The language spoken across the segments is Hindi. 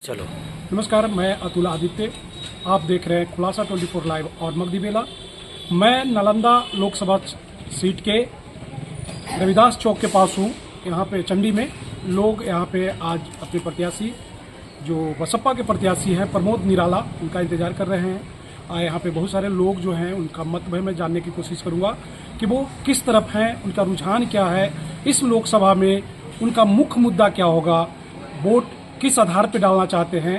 चलो। नमस्कार, मैं अतुल आदित्य। आप देख रहे हैं खुलासा 24 लाइव और मगदी बेला। मैं नालंदा लोकसभा सीट के रविदास चौक के पास हूँ। यहाँ पे चंडी में लोग यहाँ पे आज अपने प्रत्याशी जो बसपा के प्रत्याशी हैं प्रमोद निराला, उनका इंतजार कर रहे हैं। यहाँ पे बहुत सारे लोग जो हैं उनका मत मैं जानने की कोशिश करूँगा कि वो किस तरफ हैं, उनका रुझान क्या है, इस लोकसभा में उनका मुख्य मुद्दा क्या होगा, वोट किस आधार पर डालना चाहते हैं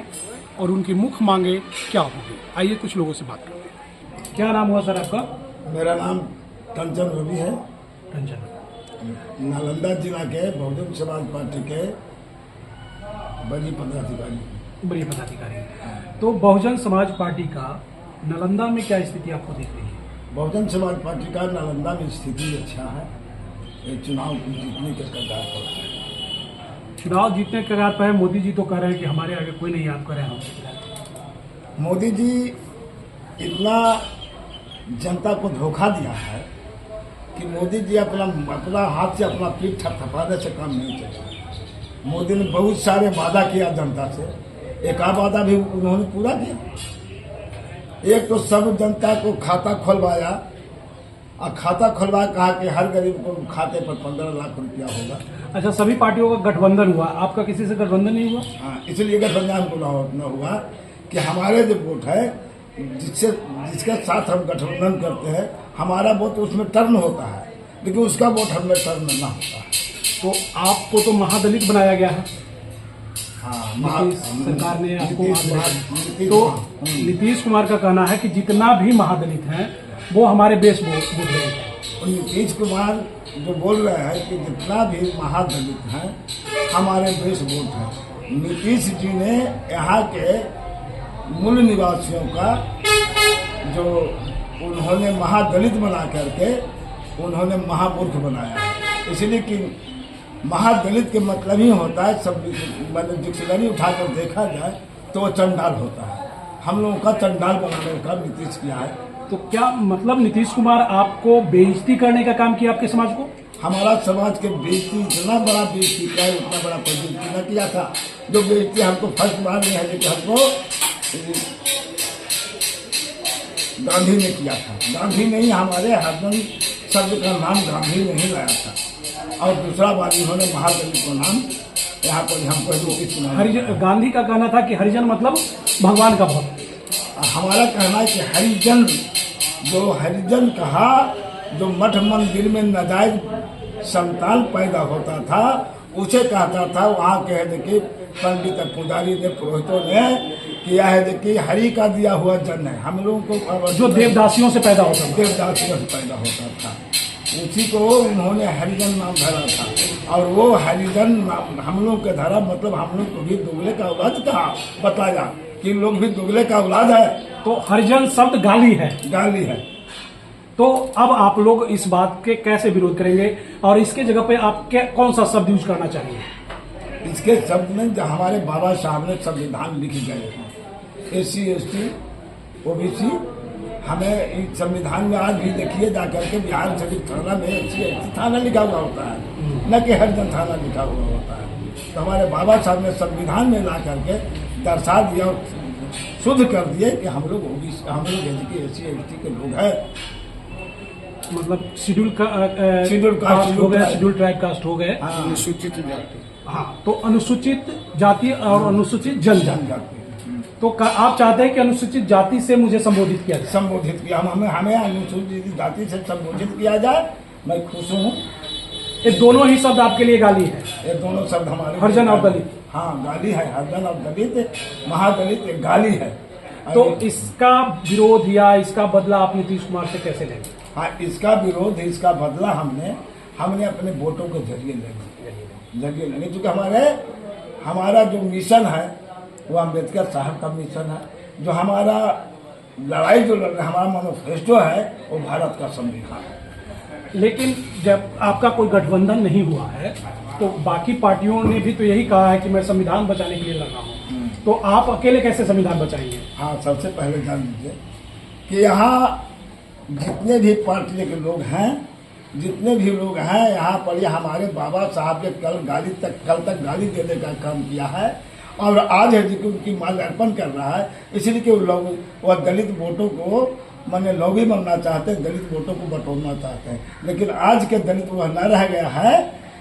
और उनकी मुख्य मांगे क्या होगी। आइए कुछ लोगों से बात करते हैं। क्या नाम हुआ सर आपका? मेरा नाम कंचन रवि है। कंचन, नालंदा जिला के बहुजन समाज पार्टी के बड़ी पदाधिकारी। बड़ी पदाधिकारी। तो बहुजन समाज पार्टी का नालंदा में क्या स्थिति आपको दिख रही है? बहुजन समाज पार्टी का नालंदा में स्थिति अच्छा है। ये चुनाव जीतने के कगार पर है। चुनाव जीतने के कगार पर है। मोदी जी तो कह रहे हैं कि हमारे आगे कोई नहीं, आप कह रहे हैं। मोदी जी इतना जनता को धोखा दिया है कि मोदी जी अपना हाथ से अपना पीठ थपथपाने से काम नहीं चलेगा। मोदी ने बहुत सारे वादा किया जनता से, एक वादा भी उन्होंने पूरा किया। एक तो सब जनता को खाता खुलवाया और खाता खुलवा कहा कि हर गरीब को खाते पर 15 लाख रुपया होगा। अच्छा, सभी पार्टियों का गठबंधन हुआ, आपका किसी से गठबंधन नहीं हुआ? हाँ, इसलिए गठबंधन हमको न हुआ कि हमारे जो वोट है जिसके साथ हम गठबंधन करते हैं, हमारा वोट उसमें टर्न होता है, लेकिन उसका वोट हमें टर्न न होता है। तो आपको तो महादलित बनाया गया है। हाँ, सरकार ने आपको नीतीश तो नीतीश कुमार का कहना है कि जितना भी महादलित हैं वो हमारे बेस बुझ रहे हैं। नीतीश कुमार जो बोल रहे हैं कि जितना भी महादलित हैं हमारे बेस वोट हैं। नीतीश जी ने यहाँ के मूल निवासियों का जो उन्होंने महादलित बना करके उन्होंने महामूर्ख बनाया है। इसलिए कि महादलित के मतलब ही होता है, सब मतलब डिक्शनरी उठाकर देखा जाए तो वो चंडाल होता है। हम लोगों का चंडाल बनाने का नीतीश किया है। तो क्या मतलब नीतीश कुमार आपको बेइज्जती करने का काम किया आपके समाज को? हमारा समाज के बेइज्जती इतना बड़ा बेइज्जती किया है, उतना बड़ा कोई बेइज्जती न किया था। जो बेइज्जती हमको फर्स्ट बार में है, लेकिन हमको गांधी ने किया था। गांधी ने ही हमारे हरदम शब्द का नाम गांधी नहीं लाया था, और दूसरा बार इन्होंने महादलित को नाम यहाँ पर हमको नीतीश कुमार। हरिजन, गांधी का कहना था कि हरिजन मतलब भगवान का भक्त। हमारा कहना है कि हरिजन, जो हरिजन कहा, जो मठ मंदिर में नाजायज संतान पैदा होता था उसे कहता था। वहाँ के देखिए पंडित पुजारी ने, पुरोहितों ने किया है देखिए हरि का दिया हुआ जन्म है। हम लोगों को जो देवदासियों से पैदा होता था, देवदासियों से पैदा होता था, उसी को उन्होंने हरिजन नाम धरा था। और वो हरिजन नाम हम लोग के धरा, मतलब हम लोग को भी दुगले का औलाद कहा, बताया कि लोग भी दुगले का औलाद है। तो हरिजन शब्द गाली है। गाली है। तो अब आप लोग इस बात के कैसे विरोध करेंगे और इसके जगह पे आप कौन सा शब्द यूज करना चाहिए? इसके शब्द में जो हमारे बाबा साहब ने संविधान लिखे गए हैं, SC ST OBC, हमें इस संविधान में आज भी देखिए जाकर के बिहार शरीफ थाना में SC ST थाना लिखा हुआ होता है, न कि हरिजन थाना लिखा हुआ होता है। तो हमारे बाबा साहब ने संविधान में ला करके दर्शा दिया, शुद्ध कर दिए कि हम लोग SC ST के लोग हैं। मतलब शेड्यूल कास्ट हो गए, शेड्यूल ट्राइब कास्ट हो गए, अनुसूचित जाति। हाँ, तो अनुसूचित जाति और अनुसूचित जनजाति। तो आप चाहते हैं कि अनुसूचित जाति से मुझे संबोधित किया जाए? संबोधित किया, हमें अनुसूचित जाति से संबोधित किया जाए। मैं खुश हूँ। ये दोनों ही शब्द आपके लिए गाली है? ये दोनों शब्द हमारे हरिजन और दलित। हाँ, गाली है। हरिजन और दलित, महादलित एक गाली है। तो इसका विरोध या इसका बदला आप नीतीश कुमार से कैसे लेंगे? हाँ, इसका विरोध, इसका बदला हमने अपने वोटों के जरिए लेंगे, क्योंकि हमारा जो मिशन है वो अम्बेडकर साहब का मिशन है। जो हमारा लड़ाई जो लड़ रहा है, हमारा मैनिफेस्टो है, वो भारत का संविधान है। लेकिन जब आपका कोई गठबंधन नहीं हुआ है तो बाकी पार्टियों ने भी तो यही कहा है कि मैं संविधान बचाने के लिए लगा हूँ, तो आप अकेले कैसे संविधान बचाएंगे? हाँ, सबसे पहले जान लीजिए कि यहाँ जितने भी पार्टी के लोग हैं, जितने भी लोग हैं यहाँ पर, ये हमारे बाबा साहब के कल तक गाली देने का काम किया है। और आज है कि उनकी माल्यार्पण कर रहा है, इसलिए कि लोग वह दलित वोटों को माने लोग ही बनना चाहते हैं, दलित वोटों को बटोरना चाहते हैं। लेकिन आज के दलित वह न रह गया है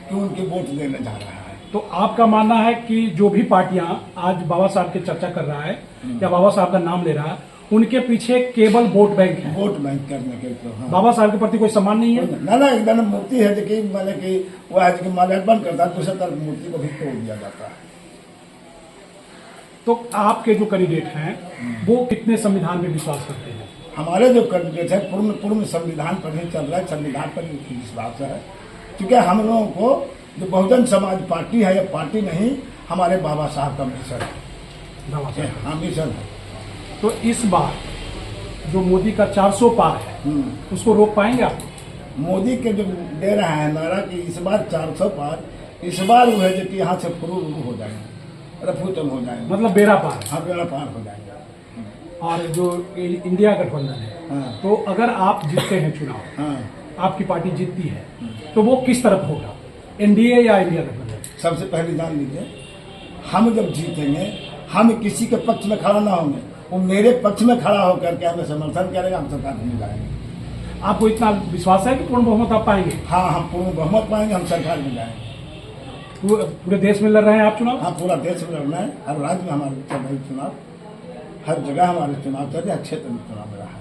कि उनकी वोट देने जा रहा है। तो आपका मानना है कि जो भी पार्टियां आज बाबा साहब की चर्चा कर रहा है या बाबा साहब का नाम ले रहा है, उनके पीछे केवल वोट बैंक है, वोट बैंक करने के तो हाँ। बाबा साहब के प्रति कोई सम्मान नहीं है। ना एकदम मूर्ति है कि मैंने कि वह आज की माल्यार्पण करता है, दूसरी तरफ मूर्ति को भी तोड़ दिया जाता है। तो आपके जो कैंडिडेट हैं वो कितने संविधान में विश्वास करते हैं? हमारे जो कैंडिडेट है पूर्ण संविधान पर ही चल रहा है, संविधान पर ही विश्वास है। क्योंकि हम लोगों को जो बहुजन समाज पार्टी है, यह पार्टी नहीं, हमारे बाबा साहब का मिशन है। बाबा साहब हाँ, मिशन है। तो इस बार जो मोदी का 400 पार है उसको रोक पाएंगे आप? मोदी के जो दे रहे हैं नारा कि इस बार 400 पार, इस बार वो है जो कि यहाँ से फुरू हो जाएंगे, रफूतम हो जाएंगे, मतलब बेड़ा पार। हाँ बेड़ा पार हो जाएंगे। और जो इंडिया गठबंधन है, हाँ। तो अगर आप जीतते हैं चुनाव, हाँ, आपकी पार्टी जीतती है, तो वो किस तरफ होगा, एनडीए या इंडिया गठबंधन? सबसे पहले जान लीजिए, हम जब जीतेंगे हम किसी के पक्ष में खड़ा ना होंगे, वो मेरे पक्ष में खड़ा होकर के हमें समर्थन करेगा, हम सरकार में जाएंगे। आपको इतना विश्वास है कि पूर्ण बहुमत आप पाएंगे? हाँ, हम पूर्ण बहुमत पाएंगे, हम सरकार में जाएंगे। पूरे देश में लड़ रहे हैं आप चुनाव? हाँ, पूरा देश में लड़ना है, हर राज्य में हमारे चल रहे चुनाव, हर जगह हमारे चुनाव चल रहे, हर क्षेत्र में चुनाव में रहा है।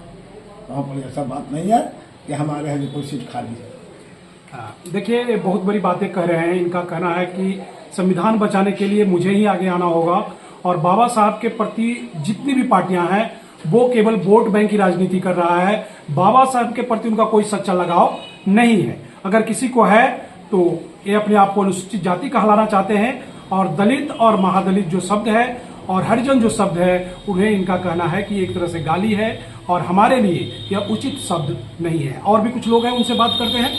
वहाँ पर ऐसा बात नहीं है कि हमारे यहाँ जो कोई सीट खाली है। देखिए, बहुत बड़ी बातें कह रहे हैं। इनका कहना है कि संविधान बचाने के लिए मुझे ही आगे आना होगा, और बाबा साहब के प्रति जितनी भी पार्टियां हैं वो केवल वोट बैंक की राजनीति कर रहा है। बाबा साहब के प्रति उनका कोई सच्चा लगाव नहीं है। अगर किसी को है तो ये अपने आप को अनुसूचित जाति कहलाना चाहते हैं, और दलित और महादलित जो शब्द है और हरिजन जो शब्द है, उन्हें इनका कहना है कि एक तरह से गाली है, और हमारे लिए यह उचित शब्द नहीं है। और भी कुछ लोग हैं, उनसे बात करते हैं।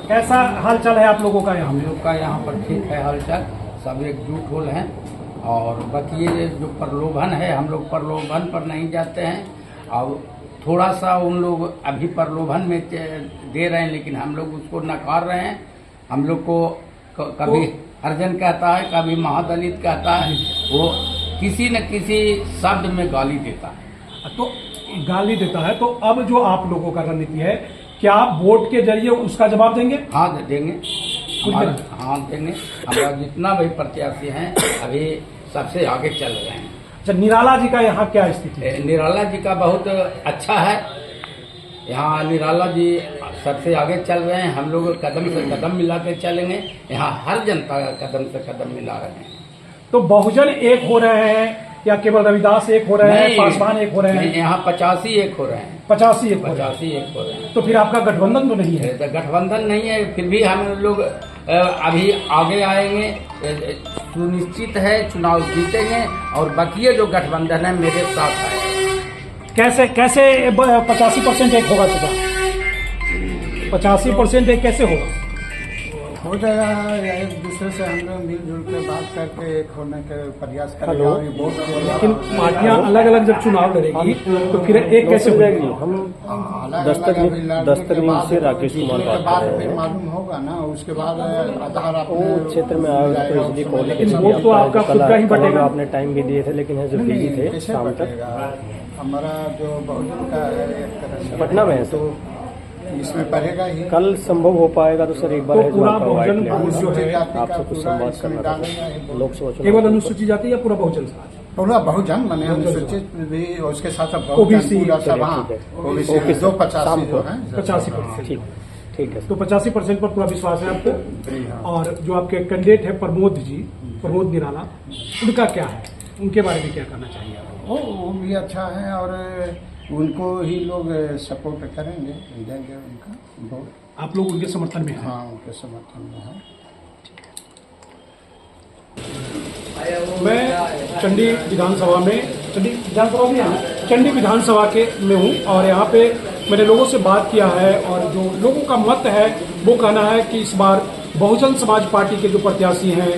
कैसा हालचाल है आप लोगों का यहाँ? हम लोग का यहाँ पर ठीक है हालचाल, सब एकजुट हो हैं। और बाकी ये जो प्रलोभन है, हम लोग प्रलोभन पर नहीं जाते हैं, और थोड़ा सा उन लोग अभी प्रलोभन में दे रहे हैं, लेकिन हम लोग उसको नकार रहे हैं। हम लोग को कभी हरिजन कहता है, कभी महादलित कहता है, वो किसी न किसी शब्द में गाली देता है। तो गाली देता है, तो अब जो आप लोगों का रणनीति है, क्या आप वोट के जरिए उसका जवाब देंगे? हाँ, देंगे। हाँ, देंगे। हमारा जितना भी प्रत्याशी हैं अभी सबसे आगे चल रहे हैं। अच्छा, निराला जी का यहाँ क्या स्थिति है? निराला जी का बहुत अच्छा है। यहाँ निराला जी सबसे आगे चल रहे हैं। हम लोग कदम से कदम मिला के चलेंगे। यहाँ हर जनता कदम से कदम मिला रहे हैं। तो बहुजन एक हो रहे हैं या केवल रविदास एक हो रहे हैं, पासवान एक हो रहे हैं? यहाँ 85 एक हो रहे हैं। 85 एक 85 एक हो रहे हैं। तो फिर आपका गठबंधन तो नहीं है? गठबंधन नहीं है, फिर भी हम लोग अभी आगे आएंगे, सुनिश्चित है चुनाव जीतेंगे। और बाकी जो गठबंधन है मेरे साथ है। कैसे 85% एक होगा? चुका 85% एक कैसे होगा? हो जाएगा। एक दूसरे से हम लोग मिलजुल के बात करके एक होने के प्रयास करेंगे। लेकिन पार्टियां अलग अलग जब चुनाव लड़ेगी तो फिर एक कैसे हो जाएगी? हम दस्तक से राकेश कुमार बात कर रहे हैं। मालूम होगा ना, उसके बाद आधार क्षेत्र में आए तो इसलिए कॉल वोट तो आपका खुद का ही बटेगा। आपने टाइम भी दिए थे, लेकिन है जो बिजी थे शाम तक। हमारा जो बहुजन का है एक तरह से पटना में है, तो इसमें पड़ेगा ही। कल संभव हो पाएगा तो सर एक बार तो है पूरा जो आपका बहुजन व्हाइट जो है आपसे कुछ संवाद करना था लोकसभा केवल चुनाव। अनुसूचित जाति या पूरा बहुजन समाज? पूरा बहुजन माने अनुसूचित भी, उसके साथ OBC, पूरा सब। हाँ, OBC 285 जो है 85%। ठीक है। तो 85% पर पूरा विश्वास है आपको। और जो आपके कैंडिडेट है प्रमोद जी, प्रमोद निराला, उनका क्या है, उनके बारे में क्या करना चाहिए आपको? वो भी अच्छा है, और उनको ही लोग सपोर्ट करेंगे, देंगे उनका वोट। आप लोग उनके समर्थन में हैं? हाँ, उनके समर्थन में है। मैं चंडी विधानसभा भी है ना, चंडी विधानसभा के में हूँ, और यहाँ पे मैंने लोगों से बात किया है, और जो लोगों का मत है वो कहना है कि इस बार बहुजन समाज पार्टी के जो प्रत्याशी हैं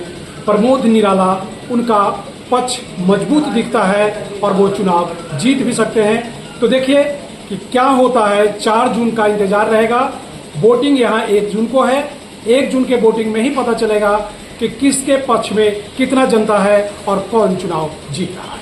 प्रमोद निराला, उनका पक्ष मजबूत दिखता है और वो चुनाव जीत भी सकते हैं। तो देखिए कि क्या होता है। 4 जून का इंतजार रहेगा। वोटिंग यहाँ 1 जून को है। 1 जून के वोटिंग में ही पता चलेगा कि किसके पक्ष में कितना जनता है और कौन चुनाव जीत रहा है।